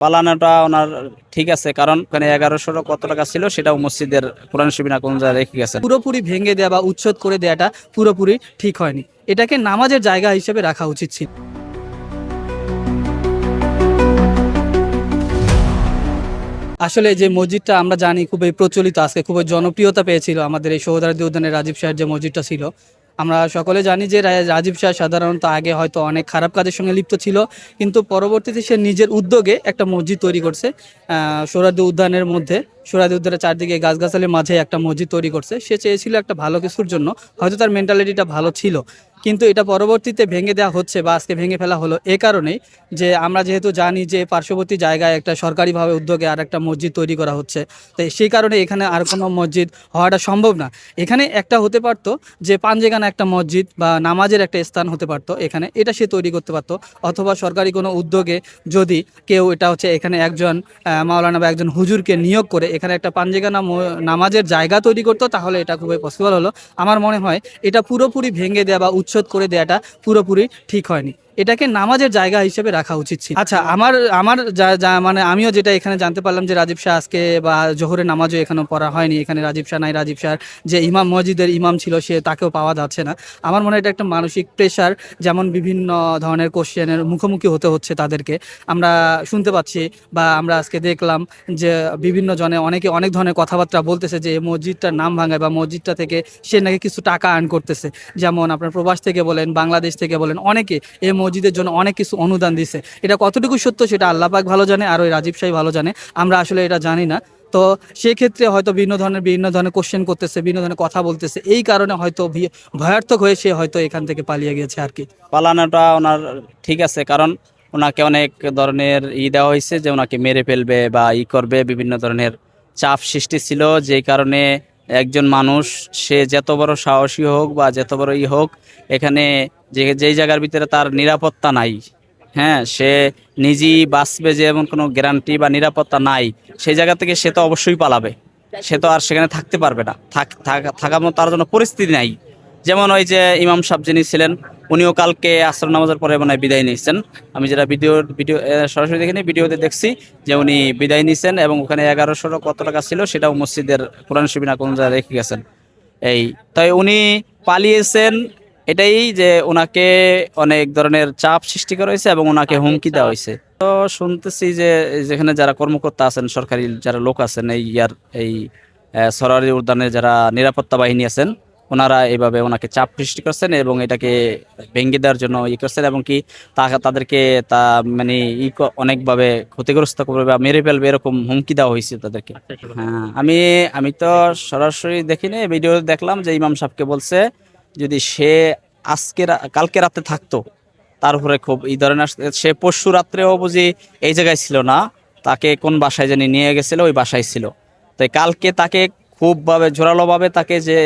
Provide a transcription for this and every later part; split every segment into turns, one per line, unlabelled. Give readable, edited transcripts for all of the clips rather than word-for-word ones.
পালানোটা ওনার ঠিক আছে, কারণ ওখানে 1100 কত টাকা ছিল সেটাও মসজিদের কোরআন শরীফ না কোন জায়গায় রেখে গেছেন।
পুরোপুরি ভেঙে দেওয়া বা উচ্ছেদ করে দেওয়াটা পুরোপুরি ঠিক হয়নি। এটাকে নামাজের জায়গা হিসেবে রাখা উচিত ছিল। আসলে যে মসজিদটা আমরা জানি খুবই প্রচলিত, আজকে খুবই জনপ্রিয়তা পেয়েছিল আমাদের এই সোহরাওয়ার্দী উদ্যানের রাজীব শাহের যে মসজিদটা ছিল। আমরা সকলে জানি যে রাজীব শাহ সাধারণত আগে হয়তো অনেক খারাপ কাজের সঙ্গে লিপ্ত ছিল, কিন্তু পরবর্তীতে সে নিজের উদ্যোগে একটা মসজিদ তৈরি করছে। সোহরাওয়ার্দী উদ্যানের মধ্যে, সোহরাওয়ার্দী উদ্যানের চারদিকে গাছগাছালির মাঝে একটা মসজিদ তৈরি করছে। সে চেয়েছিল একটা ভালো কিছুর জন্য, হয়তো তার মেন্টালিটিটা ভালো ছিল, কিন্তু এটা পরবর্তীতে ভেঙে দেওয়া হচ্ছে বা আজকে ভেঙে ফেলা হলো এ কারণেই যে আমরা যেহেতু জানি যে পার্শ্ববর্তী জায়গায় একটা সরকারিভাবে উদ্যোগে আর একটা মসজিদ তৈরি করা হচ্ছে, তো সেই কারণে এখানে আর কোনো মসজিদ হওয়াটা সম্ভব না। এখানে একটা হতে পারতো যে পাঞ্জেগানা একটা মসজিদ বা নামাজের একটা স্থান হতে পারতো এখানে, এটা সে তৈরি করতে পারতো। অথবা সরকারি কোনো উদ্যোগে যদি কেউ এটা হচ্ছে এখানে একজন মাওলানা বা একজন হুজুরকে নিয়োগ করে এখানে একটা পাঞ্জেগানা নামাজের জায়গা তৈরি করতো, তাহলে এটা খুবই পসিবল হলো। আমার মনে হয় এটা পুরোপুরি ভেঙে দেওয়া বা উচ্ছেদ করে দেওয়াটা পুরোপুরি ঠিক হয়নি। এটাকে নামাজের জায়গা হিসেবে রাখা উচিত ছিল। আচ্ছা, আমার আমার মানে আমিও যেটা এখানে জানতে পারলাম যে রাজীব শাহ আজকে বা জোহরের নামাজও এখানে পড়া হয়নি, এখানে রাজীব শাহ নাই। রাজীব শাহ যে ইমাম, মসজিদের ইমাম ছিল, সে তাকেও পাওয়া যাচ্ছে না। আমার মনে হয় এটা একটা মানসিক প্রেশার, যেমন বিভিন্ন ধরনের কোশ্চেনের মুখোমুখি হতে হচ্ছে তাদেরকে, আমরা শুনতে পাচ্ছি বা আমরা আজকে দেখলাম যে বিভিন্ন জনে অনেকে অনেক ধরনের কথাবার্তা বলতেছে যে এই মসজিদটার নাম ভাঙায় বা মসজিদটা থেকে সে নাকি কিছু টাকা আর্ন করতেছে। যেমন আপনার প্রবাস থেকে বলেন, বাংলাদেশ থেকে বলেন, অনেকে এই মসজিদের জন্য অনেক কিছু অনুদান দিছে। এটা কতটুকু সত্য সেটা আল্লাহ পাক ভালো জানে, আর ওই রাজীব শাহ ভালো জানে, আমরা আসলে এটা জানি না। তো সেক্ষেত্রে হয়তো বিভিন্ন ধরনের কোশ্চেন করতেছে, বিভিন্ন ধরনের কথা বলতেছে, এই কারণে হয়তো ভয়ার্থক হয়ে সে হয়তো এখান থেকে পালিয়ে গেছে আর কি।
পালানোটা ওনার ঠিক আছে, কারণ ওনাকে অনেক ধরনের দেওয়া হয়েছে যে ওনাকে মেরে ফেলবে বা করবে, বিভিন্ন ধরনের চাপ সৃষ্টি ছিল, যেই কারণে একজন মানুষ সে যত বড় সাহসী হোক বা যত বড় হোক, এখানে যেই জায়গার ভিতরে তার নিরাপত্তা নাই, হ্যাঁ, সে নিজেই বাঁচবে যে এমন কোনো গ্যারান্টি বা নিরাপত্তা নাই, সেই জায়গা থেকে সে তো অবশ্যই পালাবে। সে তো আর সেখানে থাকতে পারবে না, থাকার মতো তার জন্য পরিস্থিতি নাই। যেমন ওই যে ইমাম সাহেব যিনি ছিলেন, উনিও কালকে আসর নামাজের পরে মানে বিদায় নিয়েছেন। আমি যেটা ভিডিও সরাসরি দেখিনি, ভিডিওতে দেখছি যে উনি বিদায় নিয়েছেন এবং ওখানে 1100 কত টাকা ছিল সেটাও মসজিদের কোরআন শরীফ না কোন জায়গায় রেখে গেছেন। তাই উনি পালিয়েছেন, এটাই যে ওনাকে অনেক ধরনের চাপ সৃষ্টি করা হয়েছে এবং ওনাকে হুমকি দেওয়া হয়েছে। তো শুনতেছি যে যেখানে যারা কর্মকর্তা আছেন, সরকারি যারা লোক আছেন, এই সরোয়ারি উদ্যানের যারা নিরাপত্তা বাহিনী আছেন, ওনারা এইভাবে ওনাকে চাপ সৃষ্টি করছেন এবং এটাকে ভেঙে দেওয়ার জন্য করছেন, এবং কি তাদেরকে তা মানে অনেকভাবে ক্ষতিগ্রস্ত করবে বা মেরে ফেলবে এরকম হুমকি দেওয়া হয়েছে তাদেরকে। হ্যাঁ, আমি আমি তো সরাসরি দেখিনি, ভিডিও দেখলাম যে ইমাম সাহেবকে বলছে যদি সে কালকে রাতে থাকতো, তার উপরে খুব এই ধরনের সে পরশু রাত্রেও বুঝি এই জায়গায় ছিল না, তাকে কোন বাসায় জানি নিয়ে গেছিল, ওই বাসায় ছিল। তাই কালকে তাকে খুব ভাবে জোরালো ভাবে তাকে যে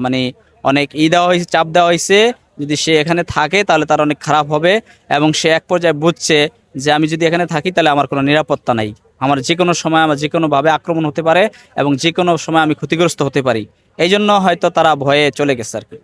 মানে অনেক দেওয়া হয়েছে, চাপ দেওয়া হয়েছে, যদি সে এখানে থাকে তাহলে তার অনেক খারাপ হবে। এবং সে এক পর্যায়ে বুঝছে যে আমি যদি এখানে থাকি তাহলে আমার কোনো নিরাপত্তা নাই, আমার যে কোনো সময় আমার যে কোনোভাবে আক্রমণ হতে পারে এবং যে কোনো সময় আমি ক্ষতিগ্রস্ত হতে পারি। এই জন্য হয়তো তারা ভয়ে চলে গেছে আর কি।